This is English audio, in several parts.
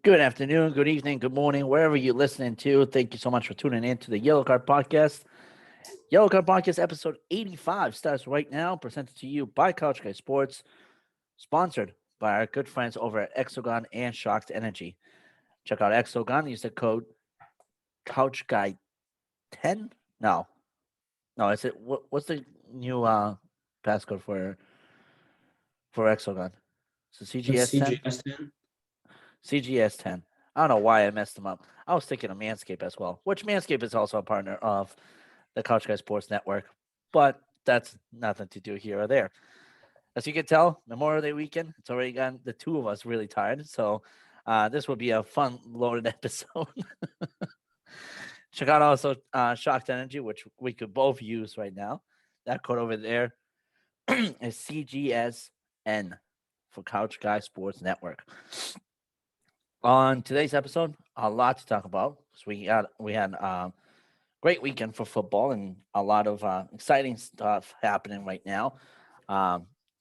Good afternoon, good evening, good morning, wherever you're listening to. Thank you so much for tuning in to the Yellow Card Podcast. Yellow Card Podcast episode 85 starts right now, presented to you by Couch Guy Sports, sponsored by our good friends over at Exogon and Shocked Energy. Check out Exogon, use the code Couch Guy 10. No, no, is it what's the new passcode for Exogon? So CGS 10? CGS 10. CGS 10. I don't know why I messed them up. I was thinking of Manscaped as well, which Manscaped is also a partner of the Couch Guy Sports Network, but that's nothing to do here or there. As you can tell, Memorial Day weekend, it's already gotten the two of us really tired. So this will be a fun, loaded episode. Check out also Shocked Energy, which we could both use right now. That code over there is CGSN for Couch Guy Sports Network. On today's episode, a lot to talk about. So we had great weekend for football and a lot of exciting stuff happening right now.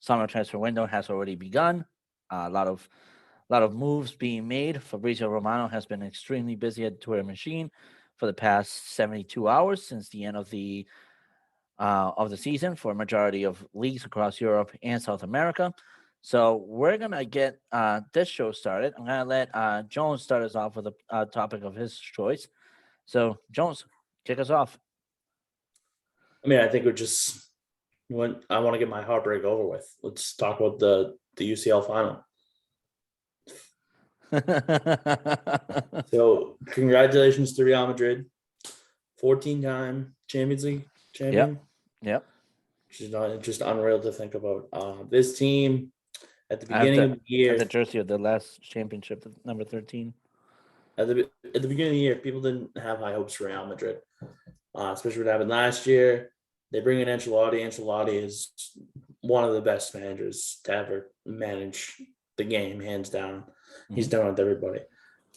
Summer transfer window has already begun. A lot of moves being made. Fabrizio Romano has been extremely busy at the Twitter machine for the past 72 hours since the end of the season for a majority of leagues across Europe and South America. So we're gonna get this show started. I'm gonna let Jones start us off with a topic of his choice. So Jones, kick us off. I think we're just when I want to get my heartbreak over with. Let's talk about the UCL final. So congratulations to Real Madrid, 14-time Champions League champion. Yep. Which is not just unreal to think about. This team at the I have beginning of the year, the jersey of the last championship, number 13. at the beginning of the year, people didn't have high hopes for Real Madrid, especially what happened last year. They bring in Ancelotti. Ancelotti is one of the best managers to ever manage the game, hands down. He's done it with everybody.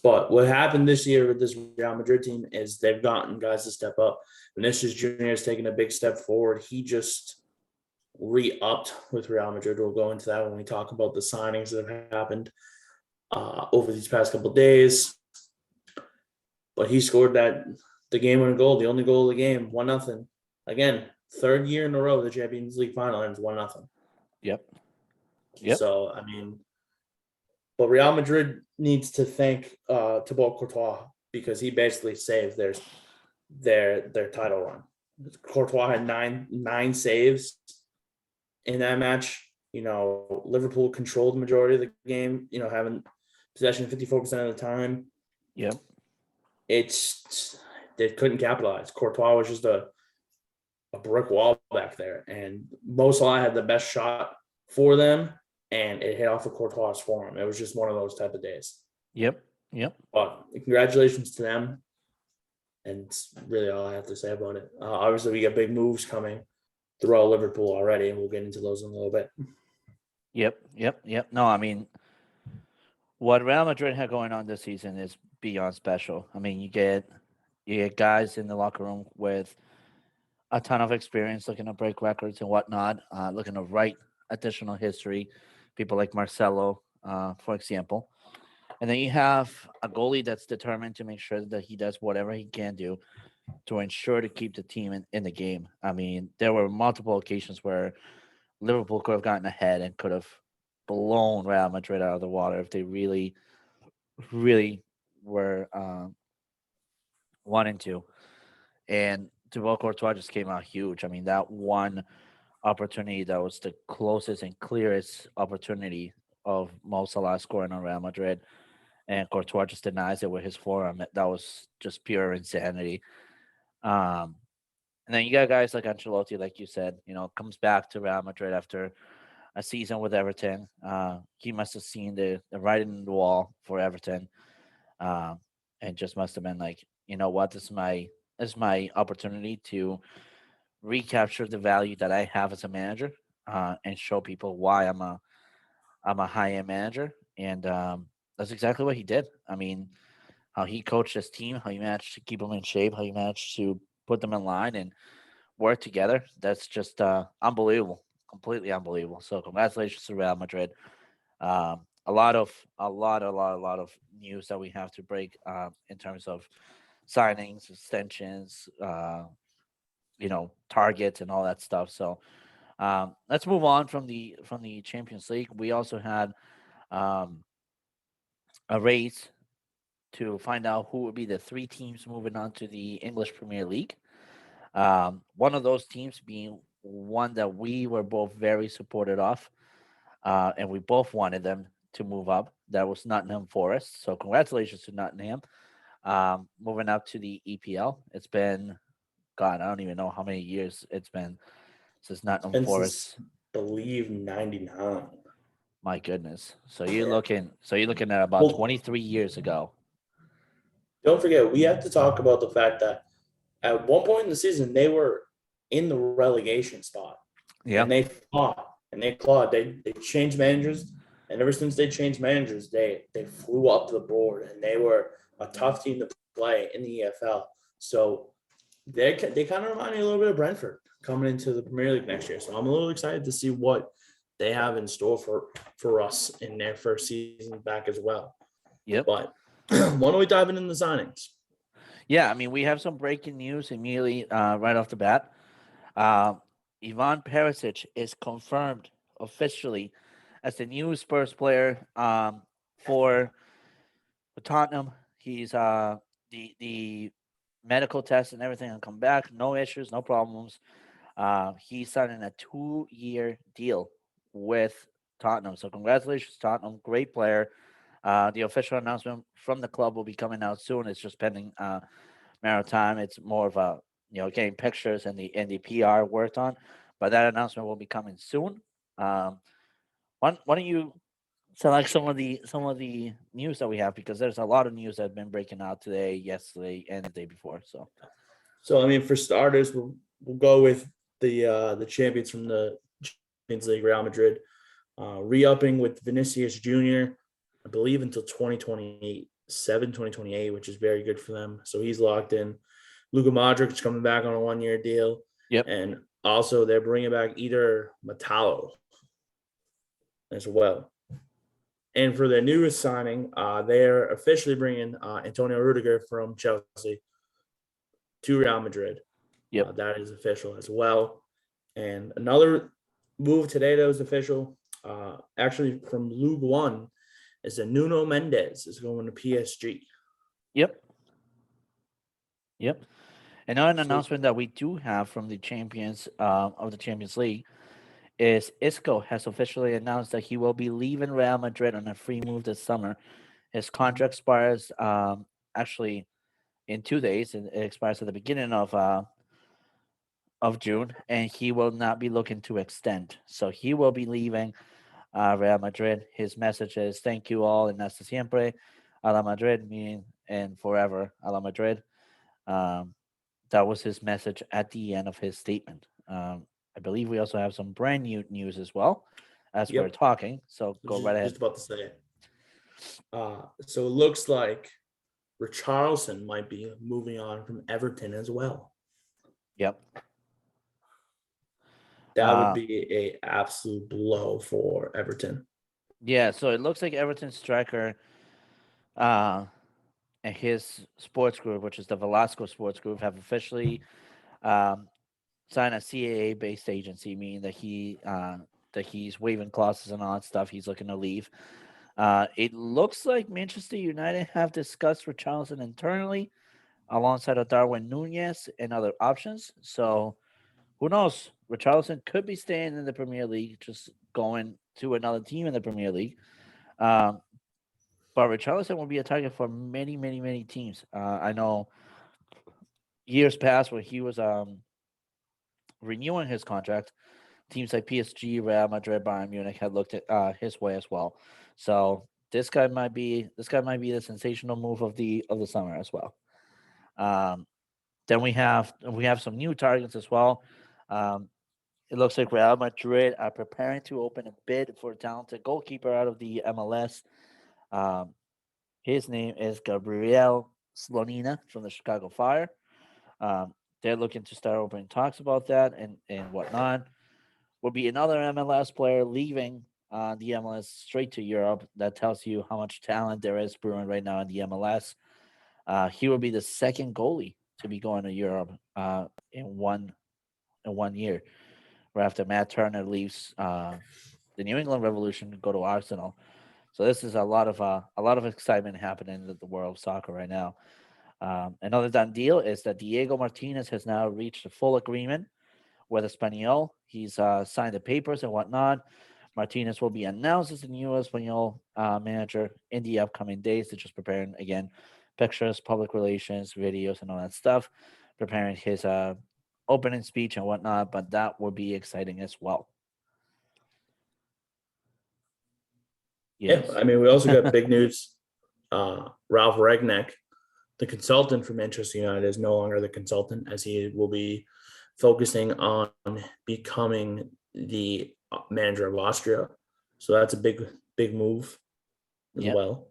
But what happened this year with this Real Madrid team is they've gotten guys to step up. Vinicius Jr. has taken a big step forward. He just re-upped with Real Madrid. We'll go into that when we talk about the signings that have happened over these past couple of days. But he scored the game-winning goal, the only goal of the game, 1-0. Again, third year in a row, the Champions League final ends 1-0. Yep. So, but Real Madrid needs to thank Thibaut Courtois because he basically saved their title run. Courtois had nine saves in that match. Liverpool controlled the majority of the game, having possession 54% of the time. Yep. They couldn't capitalize. Courtois was just a brick wall back there. And Mo Salah had the best shot for them, and it hit off of Courtois' form. It was just one of those type of days. Yep. But congratulations to them. And it's really all I have to say about it. Obviously, we got big moves coming throughout Liverpool already, and we'll get into those in a little bit. Yep. No, what Real Madrid had going on this season is beyond special. You get guys in the locker room with a ton of experience looking to break records and whatnot, looking to write additional history. People like Marcelo, for example. And then you have a goalie that's determined to make sure that he does whatever he can do to ensure to keep the team in the game. There were multiple occasions where Liverpool could have gotten ahead and could have blown Real Madrid out of the water if they really, really were wanting to. And Thibaut Courtois just came out huge. That one opportunity that was the closest and clearest opportunity of Mo Salah scoring on Real Madrid, and Courtois just denies it with his forearm. That was just pure insanity. And then you got guys like Ancelotti, like you said, comes back to Real Madrid after a season with Everton. He must have seen the writing on the wall for Everton, and just must have been like, you know what, this is my opportunity to recapture the value that I have as a manager, and show people why I'm a high end manager. And that's exactly what he did. How he coached his team, how he managed to keep them in shape, how he managed to put them in line and work together. That's just unbelievable, completely unbelievable. So congratulations to Real Madrid. a lot of news that we have to break in terms of signings, extensions, targets and all that stuff. So let's move on from the Champions League. We also had um, a race to find out who would be the three teams moving on to the English Premier League. One of those teams being one that we were both very supported of, and we both wanted them to move up. That was Nottingham Forest. So congratulations to Nottingham. Moving up to the EPL. It's been, God, I don't even know how many years it's been since Nottingham And Forest. since believe 99. My goodness. So you're Yeah. looking. So you're looking at about Well, 23 years ago. don't forget, we have to talk about the fact that at one point in the season, they were in the relegation spot Yeah. and they fought and they clawed. They changed managers. And ever since they changed managers, they flew up the board and they were a tough team to play in the EFL. So they kind of remind me a little bit of Brentford coming into the Premier League next year. So I'm a little excited to see what they have in store for us in their first season back as well. Yep. But why don't we dive into the signings? Yeah. I mean, we have some breaking news immediately right off the bat. Uh, Yvonne Perisic is confirmed officially as the new Spurs player for Tottenham. He's the medical test and everything will come back. No issues, no problems. He's signing a 2-year deal with Tottenham. So congratulations, Tottenham. Great player. The official announcement from the club will be coming out soon. It's just pending matter of time. It's more of a getting pictures and the PR worked on, but that announcement will be coming soon. Why don't you select some of the news that we have, because there's a lot of news that have been breaking out today, yesterday, and the day before. So I mean, for starters, we'll go with the champions from the Champions League, Real Madrid, re-upping with Vinicius Jr. I believe until 2028, which is very good for them. So he's locked in. Luka Modric coming back on a 1-year deal. Yep. And also they're bringing back Eder Metallo as well. And for their newest signing, they're officially bringing Antonio Rudiger from Chelsea to Real Madrid. Yep. That is official as well. And another move today that was official, actually from Ligue 1, is that Nuno Mendes is going to PSG. Yep. And now an So- announcement that we do have from the champions of the Champions League is Isco has officially announced that he will be leaving Real Madrid on a free move this summer. His contract expires actually in 2 days, and it expires at the beginning of June, and he will not be looking to extend. So he will be leaving Real Madrid. His message is "Thank you all and hasta siempre, a la Madrid," meaning and forever, a la Madrid. Um, that was his message at the end of his statement. I believe we also have some brand new news as well as we're Yep. talking. So go right ahead. Just about to say it. So it looks like Richarlison might be moving on from Everton as well. Yep. That would be a absolute blow for Everton. Yeah. So it looks like Everton striker and his sports group, which is the Velasco Sports Group, have officially signed a CAA-based agency, meaning that he's waiving clauses and all that stuff. He's looking to leave. It looks like Manchester United have discussed Richarlison internally alongside of Darwin Nunez and other options. So who knows? Richarlison could be staying in the Premier League, just going to another team in the Premier League. But Richarlison will be a target for many, many, many teams. I know years past when he was renewing his contract, teams like PSG, Real Madrid, Bayern Munich had looked at his way as well. So this guy might be the sensational move of the summer as well. Then we have some new targets as well. It looks like Real Madrid are preparing to open a bid for a talented goalkeeper out of the MLS. His name is Gabriel Slonina from the Chicago Fire. They're looking to start opening talks about that and whatnot. Will be another MLS player leaving the MLS straight to Europe. That tells you how much talent there is brewing right now in the MLS. He will be the second goalie to be going to Europe in one year, right after Matt Turner leaves the New England Revolution to go to Arsenal. So this is a lot of excitement happening in the world of soccer right now. Another done deal is that Diego Martinez has now reached a full agreement with Espanyol. He's signed the papers and whatnot. Martinez will be announced as the new Espanyol manager in the upcoming days. They're just preparing, again, pictures, public relations, videos, and all that stuff, preparing his opening speech and whatnot. But that will be exciting as well. Yeah, Yes. I mean, we also got big news. Ralph Ragnick, the consultant for Manchester United, is no longer the consultant, as he will be focusing on becoming the manager of Austria. So that's a big move as Yep. well.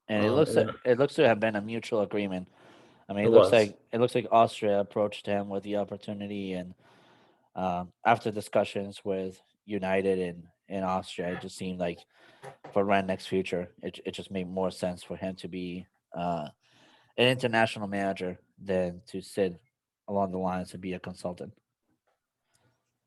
And it looks And then like it looks to have been a mutual agreement. I mean, it it looks was. like it looks like Austria approached him with the opportunity, and after discussions with United and Austria, it just seemed like for Rangnick's future, it just made more sense for him to be an international manager than to sit along the lines and be a consultant.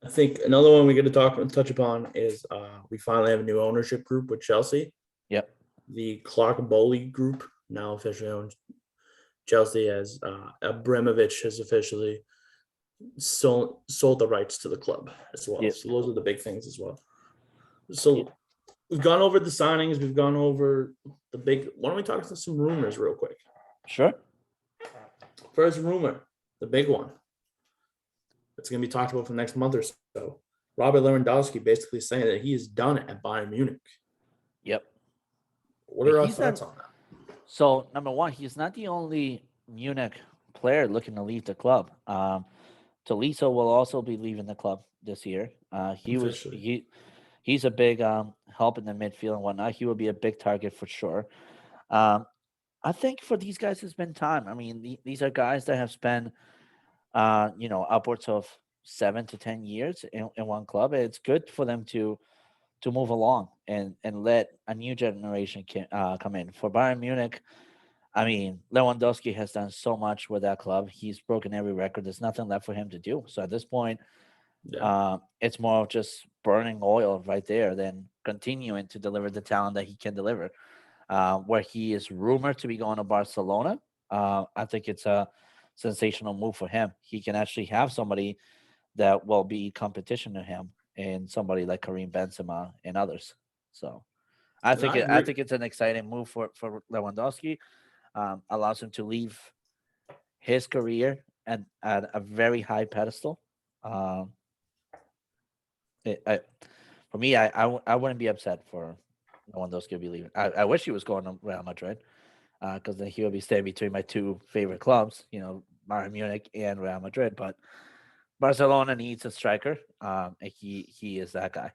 I think another one we get to touch upon is we finally have a new ownership group with Chelsea. Yep. The Clark Bowley Group now officially owns Chelsea, as Abramovich has officially sold the rights to the club as well. Yep. So those are the big things as well. Yep. So we've gone over the signings. We've gone over the big. Why don't we talk about some rumors real quick? Sure. First rumor, the big one. It's going to be talked about for the next month or so. Robert Lewandowski basically saying that he is done at Bayern Munich. Yep. What are our He's thoughts not. on that? So number one, he's not the only Munich player looking to leave the club. Tolisso will also be leaving the club this year. He was Officially. he's a big help in the midfield and whatnot. He will be a big target for sure. Um, I think for these guys, it's been time. I mean, these are guys that have spent upwards of 7 to 10 years in one club. It's good for them to move along and let a new generation come in. For Bayern Munich, I mean, Lewandowski has done so much with that club. He's broken every record. There's nothing left for him to do. So at this point, Yeah. it's more of just burning oil right there than continuing to deliver the talent that he can deliver. Where he is rumored to be going to Barcelona, I think it's a sensational move for him. He can actually have somebody that will be competition to him, and somebody like Karim Benzema and others. So I And think I I agree. think it's an exciting move for Lewandowski. Allows him to leave his career at a very high pedestal. Um, I, for me, I wouldn't be upset for Lewandowski to be leaving. I wish he was going to Real Madrid, because then he would be staying between my two favorite clubs, Bayern Munich and Real Madrid. But Barcelona needs a striker, and he is that guy.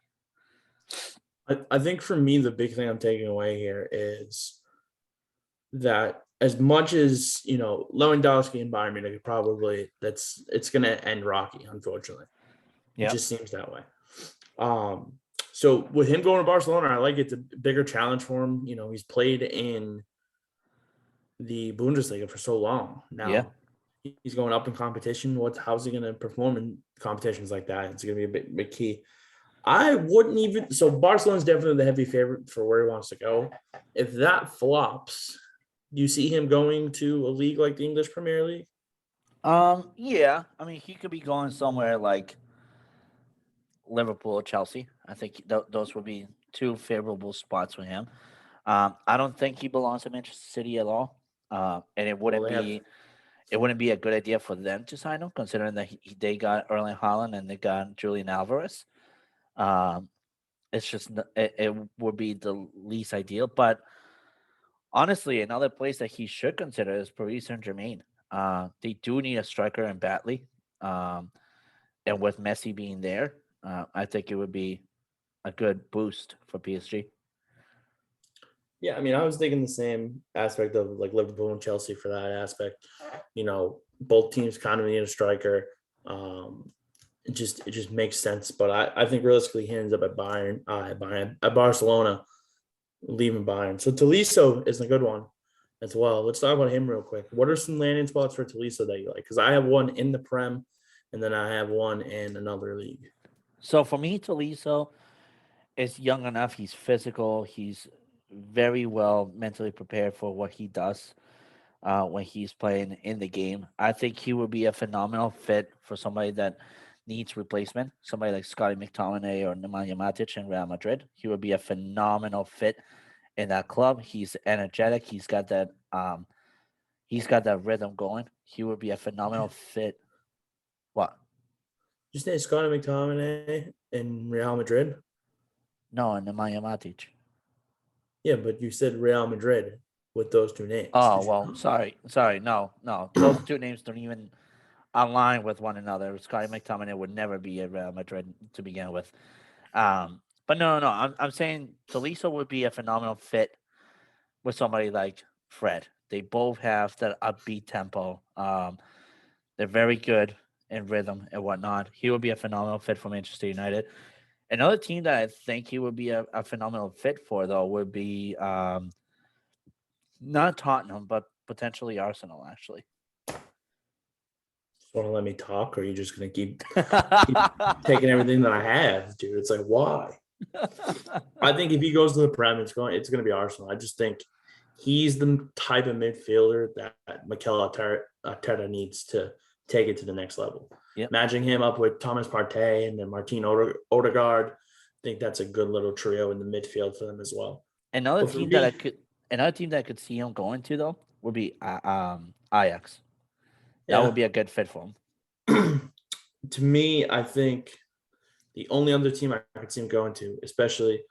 I think for me, the big thing I'm taking away here is that as much as Lewandowski and Bayern Munich probably it's going to end rocky. Unfortunately, it Yeah, just seems that way. So with him going to Barcelona, I like it's a bigger challenge for him. He's played in the Bundesliga for so long yeah, now. He's going up in competition. How's he going to perform in competitions like that? It's going to be a big key. I wouldn't even. So Barcelona's definitely the heavy favorite for where he wants to go. If that flops, do you see him going to a league like the English Premier League? yeah. I mean, he could be going somewhere like Liverpool or Chelsea. I think those would be two favorable spots for him. I don't think he belongs to Manchester City at all. And it Well, wouldn't be a good idea for them to sign him, considering that they got Erling Haaland and they got Julian Alvarez. Um, it's just it would be the least ideal. But honestly, another place that he should consider is Paris Saint Germain. They do need a striker in badly, and with Messi being there, I think it would be a good boost for PSG. yeah. I mean, I was thinking the same aspect of like Liverpool and Chelsea for that aspect. Both teams kind of need a striker. it just makes sense. But I think realistically he ends up at at Barcelona, leaving Bayern. So Tolisso is a good one as well. Let's talk about him real quick. What are some landing spots for Tolisso that you like? Because I have one in the Prem, and then I have one in another league. So for me, Tolisso is young enough. He's physical. He's very well mentally prepared for what he does when he's playing in the game. I think he would be a phenomenal fit for somebody that needs replacement. Somebody like Scotty McTominay or Nemanja Matic in Real Madrid. He would be a phenomenal fit in that club. He's energetic. He's got that rhythm going. He would be a phenomenal fit. What? Just say Scotty McTominay in Real Madrid. No, Nemanja Matic. Yeah, but you said Real Madrid with those two names. Oh Did you well, not? sorry. No. Those two names don't even align with one another. Scotty McTominay would never be at Real Madrid to begin with. But no. I'm saying Tolisso would be a phenomenal fit with somebody like Fred. They both have that upbeat tempo. They're very good in rhythm and whatnot. He would be a phenomenal fit for Manchester United. Another team that I think he would be a phenomenal fit for, though, would be not Tottenham, but potentially Arsenal, actually. Want to let me talk, or are you just gonna keep taking everything that I have, dude? It's like, why? I think if he goes to the Prem, it's gonna be Arsenal. I just think he's the type of midfielder that Mikel Arteta needs to take it to the next level. Yep. Matching him up with Thomas Partey and then Martin Odegaard, I think that's a good little trio in the midfield for them as well. Another But for team that me, I could see him going to though would be Ajax. That would yeah, be a good fit for him. to me, I think the only other team I could see him going to, especially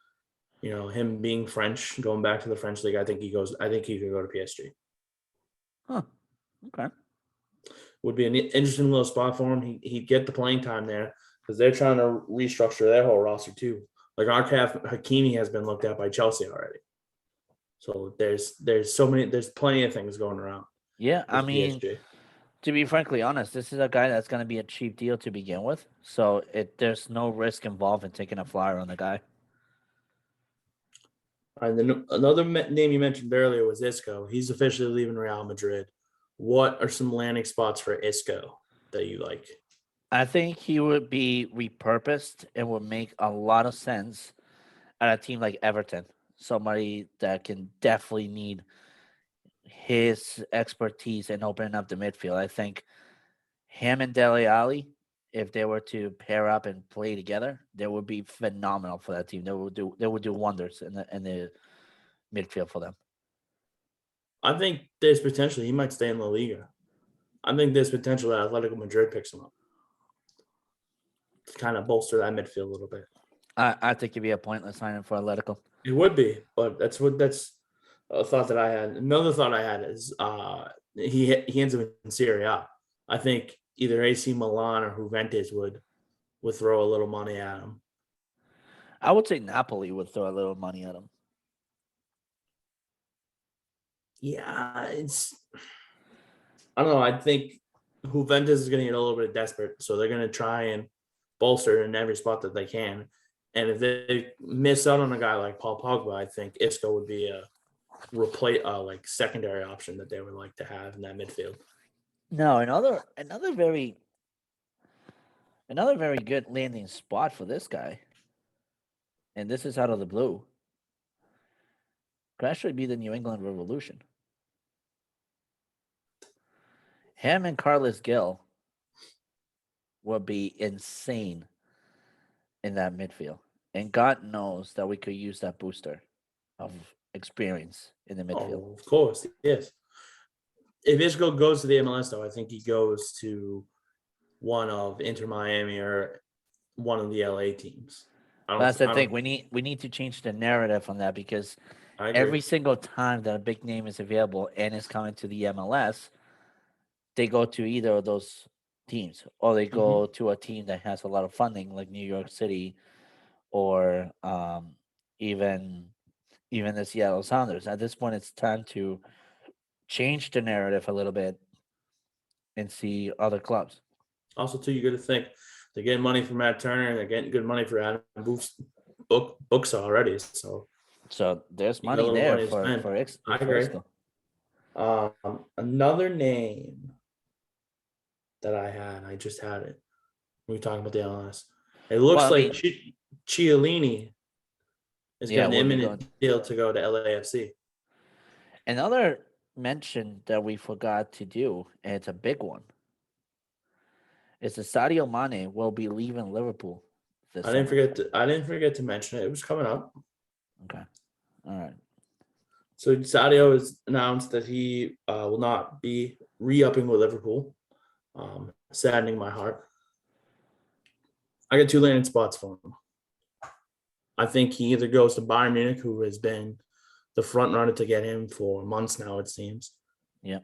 him being French, going back to the French league, I think he could go to PSG. Huh. Okay. Would be an interesting little spot for him. He'd get the playing time there because they're trying to restructure their whole roster too. Like Arcaf Hakimi has been looked at by Chelsea already. So there's plenty of things going around Yeah, I with mean, PSG. to be frankly honest, this is a guy that's going to be a cheap deal to begin with, so there's no risk involved in taking a flyer on the guy. And then another name you mentioned earlier was Isco. He's officially leaving Real Madrid. What are some landing spots for Isco that you like? I think he would be repurposed and would make a lot of sense at a team like Everton. Somebody that can definitely need his expertise in opening up the midfield. I think him and Dele Alli, if they were to pair up and play together, they would be phenomenal for that team. They would do wonders in the midfield for them. I think there's potential he might stay in La Liga. I think there's potential that Atletico Madrid picks him up to kind of bolster that midfield a little bit. I think it'd be a pointless signing for Atletico. It would be, but that's a thought that I had. Another thought I had is he ends up in Serie A. I think either AC Milan or Juventus would throw a little money at him. I would say Napoli would throw a little money at him. Yeah, I don't know. I think Juventus is going to get a little bit desperate, so they're going to try and bolster in every spot that they can. And if they miss out on a guy like Paul Pogba, I think Isco would be a like secondary option that they would like to have in that midfield. No, another very good landing spot for this guy, and this is out of the blue, could actually be the New England Revolution. Him and Carlos Gil would be insane in that midfield. And God knows that we could use that booster of experience in the midfield. Oh, of course, yes. If Isco goes to the MLS, though, I think he goes to one of Inter Miami or one of the LA teams. That's the thing. We need to change the narrative on that because every single time that a big name is available and is coming to the MLS, they go to either of those teams or they go to a team that has a lot of funding like New York City or even the Seattle Sounders. At this point, it's time to change the narrative a little bit and see other clubs. Also, too, you got to think They're getting money from Matt Turner. They're getting good money for Adam Books already. So there's you got a money little there money to spend. I for agree. Isco. Another name that I just had it. We were talking about the MLS. It looks Well, I like mean, Chiellini has got an we'll be imminent going. deal to go to LAFC. Another mention that we forgot to do, and it's a big one, is that Sadio Mane will be leaving Liverpool this I didn't summer. forget to mention it. It was coming up. Okay. All right. So Sadio has announced that he will not be re-upping with Liverpool. Saddening my heart. I got 2 landing spots for him. I think he either goes to Bayern Munich, who has been the front runner to get him for months now, it seems. Yeah.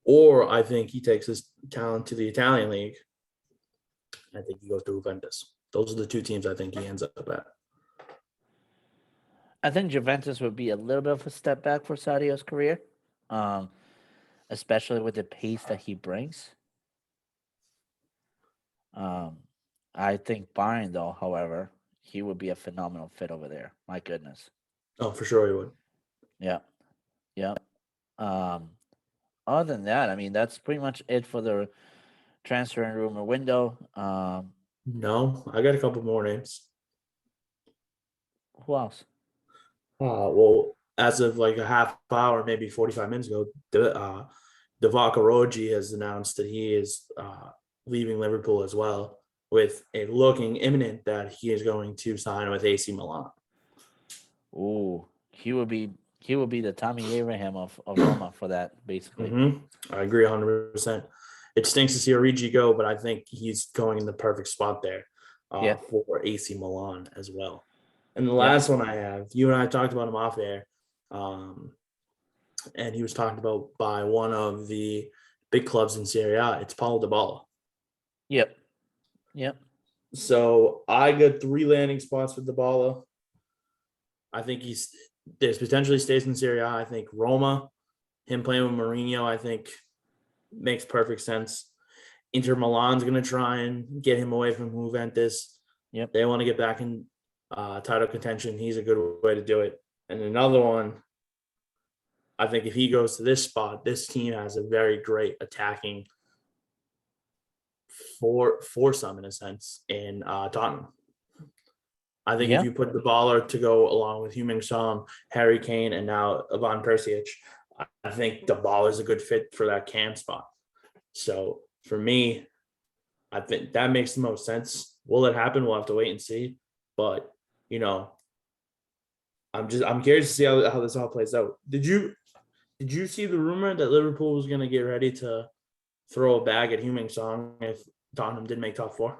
Or I think he takes his talent to the Italian league. I think he goes to Juventus. Those are the 2 teams I think he ends up at. I think Juventus would be a little bit of a step back for Sadio's career, especially with the pace that he brings. I think Bayern, though, however, he would be a phenomenal fit over there. My goodness. Oh, for sure he would. Yeah. Yeah. Other than that, I mean, that's pretty much it for the transfer and rumor window. No, I got a couple more names. Who else? Well, as of like a half hour, maybe 45 minutes ago, Divock Origi has announced that he is leaving Liverpool as well, with it looking imminent that he is going to sign with AC Milan. Ooh, he would be the Tommy Abraham of Roma for that, basically. I agree 100%. It stinks to see Origi go, but I think he's going in the perfect spot there for AC Milan as well. And the last one I have, you and I talked about him off air, and he was talked about by one of the big clubs in Serie A. It's Paulo Dybala. Yep. So I got 3 landing spots with Dybala. I think there's potentially stays in Serie A. I think Roma, him playing with Mourinho, I think makes perfect sense. Inter Milan's going to try and get him away from Juventus. Yep. They want to get back in title contention. He's a good way to do it. And another one, I think if he goes to this spot, this team has a very great attacking foursome in a sense in Tottenham. I think if you put the baller to go along with Heung-min Son, Harry Kane, and now Yvonne Perisic, I think the baller is a good fit for that cam spot. So for me, I think that makes the most sense. Will it happen? We'll have to wait and see. But I'm curious to see how this all plays out. Did you see the rumor that Liverpool was going to get ready to throw a bag at Heung-min Son if Tottenham didn't make top 4?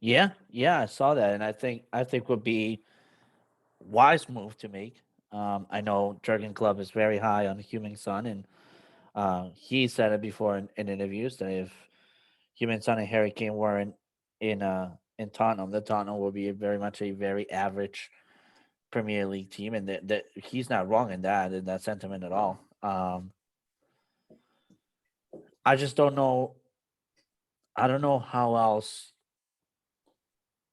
Yeah, I saw that, and I think would be wise move to make. I know Jurgen Klopp is very high on Heung-min Son, and he said it before in interviews that if Heung-min Son and Harry Kane weren't in Tottenham, the Tottenham will be very much a very average Premier League team, and that he's not wrong in that sentiment at all. I just don't know. I don't know how else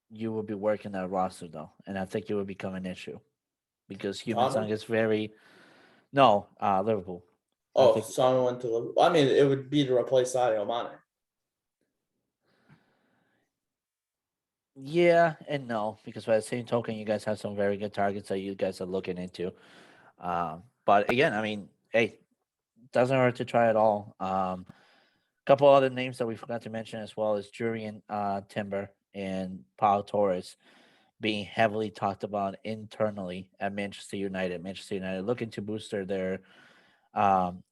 you would be working that roster though, and I think it would become an issue because Heung-min Son is very Liverpool. Oh, Son went to Liverpool. I mean, it would be to replace Sadio Mane. Yeah and no, because by the same token, you guys have some very good targets that you guys are looking into. But again, I mean, hey, doesn't hurt to try it all. Couple other names that we forgot to mention as well is Jurien Timber and Pau Torres being heavily talked about internally at Manchester United. Manchester United looking to booster their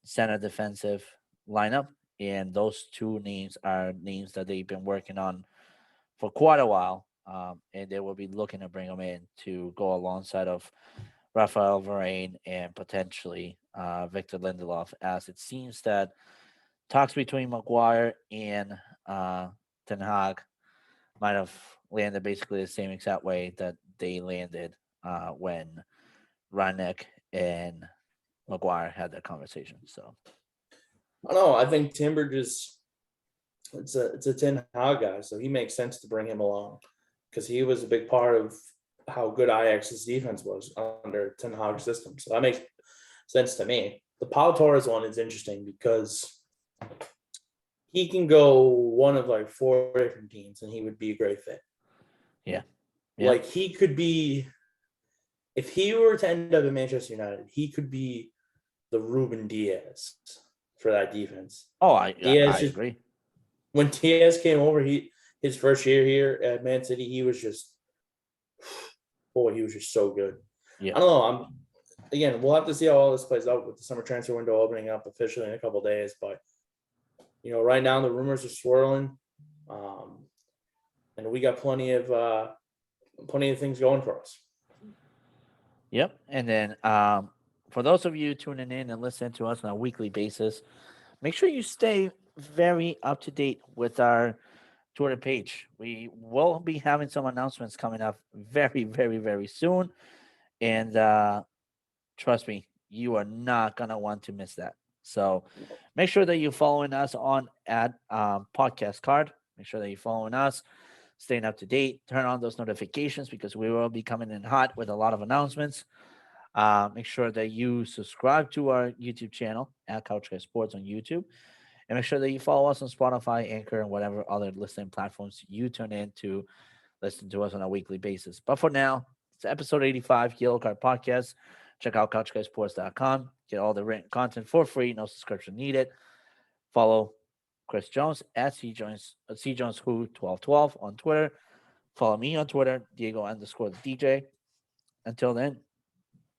center defensive lineup, and those 2 names are names that they've been working on for quite a while, and they will be looking to bring them in to go alongside of Rafael Varane and potentially Victor Lindelof, as it seems that talks between Maguire and Ten Hag might have landed basically the same exact way that they landed when Rangnick and Maguire had that conversation. So I don't know. I think Timber it's a Ten Hag guy, so he makes sense to bring him along because he was a big part of how good Ajax's defense was under Ten Hag's system. So that makes sense to me. The Pau Torres one is interesting because he can go one of like 4 different teams and he would be a great fit. Yeah. Like he could be, if he were to end up in Manchester United, he could be the Ruben Diaz for that defense. Oh, I Diaz agree. When Diaz came over, his first year here at Man City, he was just so good. Yeah. I don't know. Again, we'll have to see how all this plays out with the summer transfer window opening up officially in a couple of days. But right now the rumors are swirling, and we got plenty of things going for us. Yep. And then for those of you tuning in and listening to us on a weekly basis, make sure you stay very up to date with our Twitter page. We will be having some announcements coming up very, very, very soon. And trust me, you are not going to want to miss that. So make sure that you're following us on at Podcast Card. Make sure that you're following us, staying up to date. Turn on those notifications because we will be coming in hot with a lot of announcements. Make sure that you subscribe to our YouTube channel at Couch Guy Sports on YouTube. And make sure that you follow us on Spotify, Anchor, and whatever other listening platforms you tune in to listen to us on a weekly basis. But for now, it's episode 85, Yellow Card Podcast. Check out CouchGuySports.com. Get all the written content for free, no subscription needed. Follow Chris Jones at CJonesWho1212 on Twitter. Follow me on Twitter, Diego_DJ. Until then,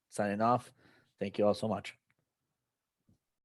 signing off. Thank you all so much.